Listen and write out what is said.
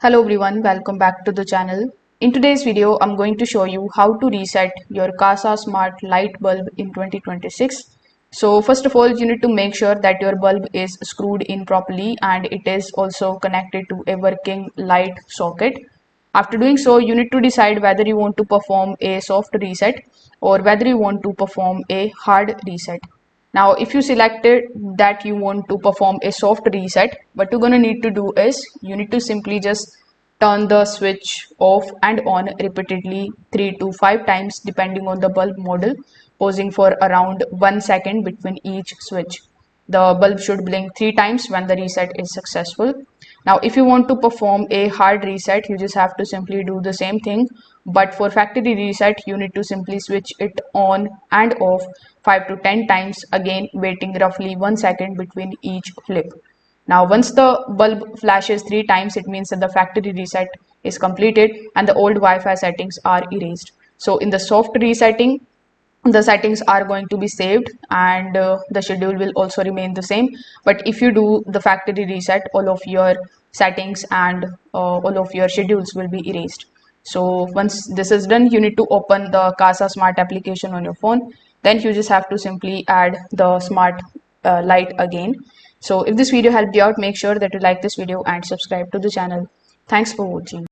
Hello everyone, welcome back to the channel. In today's video, I'm going to show you how to reset your Kasa Smart Light bulb in 2026. So first of all, you need to make sure that your bulb is screwed in properly and it is also connected to a working light socket. After doing so, you need to decide whether you want to perform a soft reset or whether you want to perform a hard reset. Now, if you selected that you want to perform a soft reset, what you're going to need to do is you need to simply just turn the switch off and on repeatedly 3 to 5 times depending on the bulb model, pausing for around 1 second between each switch. The bulb should blink 3 times when the reset is successful. Now, if you want to perform a hard reset, you just have to simply do the same thing. But for factory reset, you need to simply switch it on and off 5 to 10 times, again waiting roughly 1 second between each flip. Now, once the bulb flashes 3 times, it means that the factory reset is completed and the old Wi-Fi settings are erased. So in the soft resetting, the settings are going to be saved and the schedule will also remain the same. But if you do the factory reset, all of your settings and all of your schedules will be erased. So once this is done, you need to open the Kasa Smart application on your phone. Then you just have to simply add the smart light again. So if this video helped you out, make sure that you like this video and subscribe to the channel. Thanks for watching.